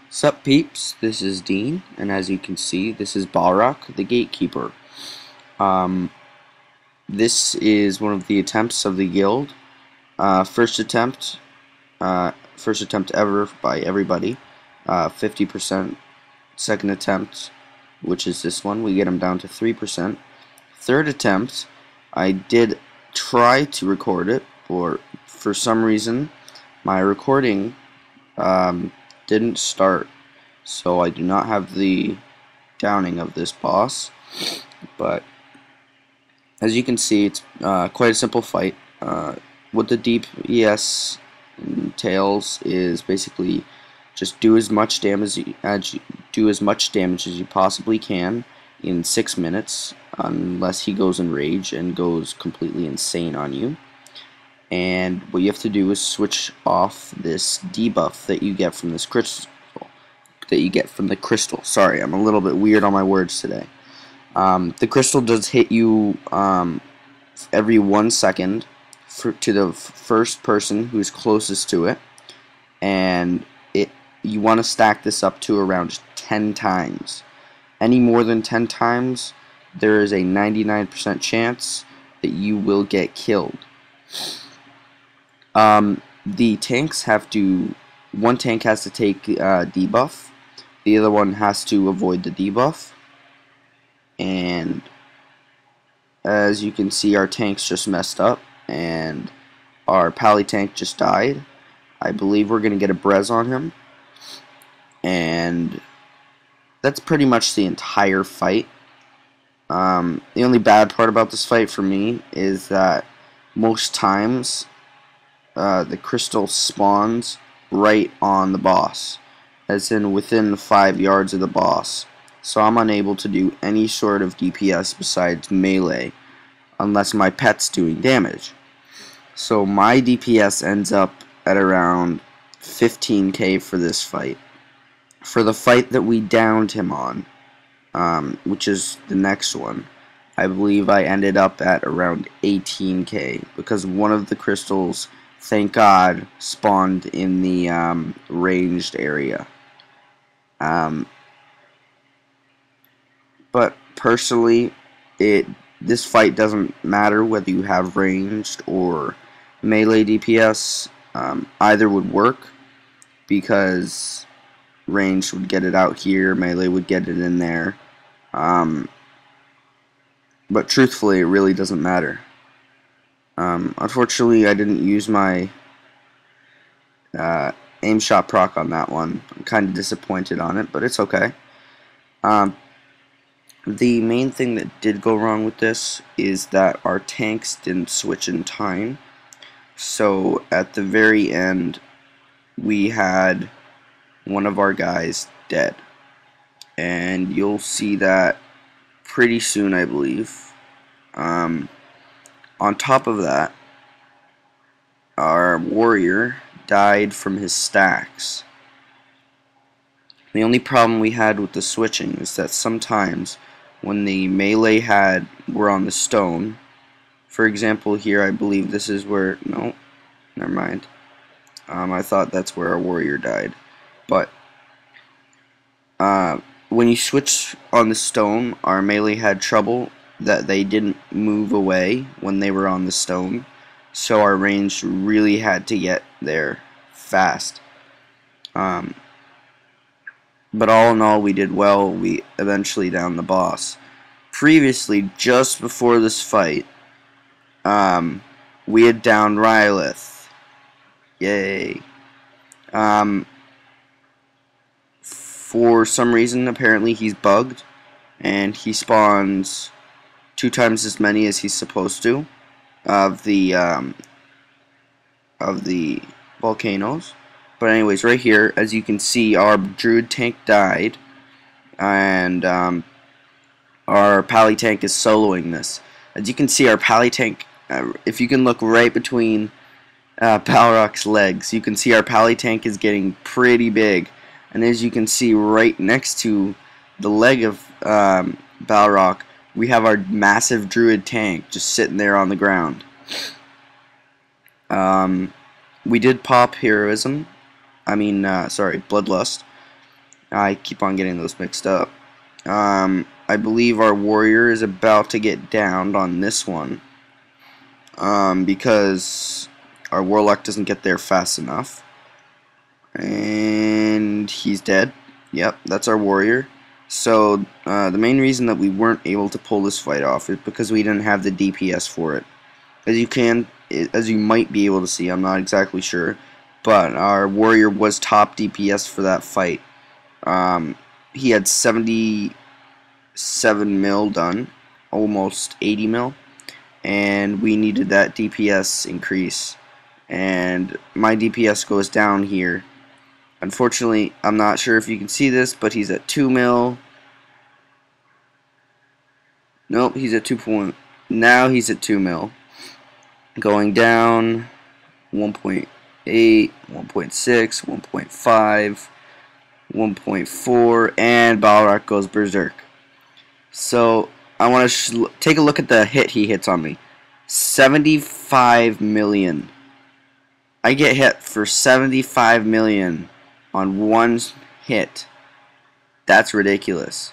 Sup peeps, this is Dean, and as you can see, this is Baleroc, the gatekeeper. Um, this is one of the attempts of the guild. First attempt, first attempt ever by everybody. 50%. Second attempt, which is this one, we get him down to 3%. Third attempt, I did try to record it, or for some reason, my recording didn't start. So I do not have the downing of this boss, but as you can see, it's quite a simple fight. What the DPS entails is basically just do as much damage as you possibly can in 6 minutes, unless he goes in rage and goes completely insane on you. And what you have to do is switch off this debuff that you get from this crystal. Sorry, I'm a little bit weird on my words today. The crystal does hit you every 1 second to the first person who's closest to it, and you want to stack this up to around 10 times. Any more than 10 times, there is a 99% chance that you will get killed. The tanks have to. One tank has to take debuff. The other one has to avoid the debuff. And as you can see, our tanks just messed up, and our pally tank just died. I believe we're going to get a Brez on him. And that's pretty much the entire fight. The only bad part about this fight for me is that most times the crystal spawns right on the boss, as in within 5 yards of the boss. So I'm unable to do any sort of DPS besides melee, unless my pet's doing damage. So my DPS ends up at around 15k for this fight. For the fight that we downed him on, which is the next one, I believe I ended up at around 18k, because one of the crystals, thank God, spawned in the ranged area. But personally, this fight doesn't matter whether you have ranged or melee DPS. Either would work, because ranged would get it out here, melee would get it in there. But truthfully, it really doesn't matter. Unfortunately, I didn't use my aim shot proc on that one. I'm kind of disappointed on it, but it's okay. The main thing that did go wrong with this is that our tanks didn't switch in time. So at the very end, we had one of our guys dead. And you'll see that pretty soon, I believe. On top of that, our warrior died from his stacks. The only problem we had with the switching is that sometimes when the melee were on the stone, for example here, I believe this is where, no, never mind. I thought that's where our warrior died. But when you switch on the stone, our melee had trouble that they didn't move away when they were on the stone, so our range really had to get there fast. But all in all, we did well. We eventually downed the boss. Previously, just before this fight, we had downed Rylith. Yay. For some reason, apparently he's bugged, and he spawns 2 times as many as he's supposed to of the volcanoes. But anyways, right here, as you can see, our druid tank died, and our pally tank is soloing this. As you can see, our pally tank, if you can look right between Baleroc's legs, you can see our pally tank is getting pretty big. And as you can see right next to the leg of Baleroc, we have our massive druid tank just sitting there on the ground. We did pop Bloodlust, I keep on getting those mixed up. I believe our warrior is about to get downed on this one. Because our warlock doesn't get there fast enough. And he's dead. Yep, that's our warrior. So the main reason that we weren't able to pull this fight off is because we didn't have the DPS for it. As you might be able to see, I'm not exactly sure, but our warrior was top DPS for that fight. He had 77 mil done, almost 80 mil, and we needed that DPS increase. And my DPS goes down here. Unfortunately, I'm not sure if you can see this, but he's at 2 mil. Nope, he's at 2. Now he's at 2 mil. Going down 1.8, 1.6, 1.5, 1.4, and Baleroc goes berserk. So I want to take a look at the hit he hits on me. 75 million. I get hit for 75 million on one hit. That's ridiculous.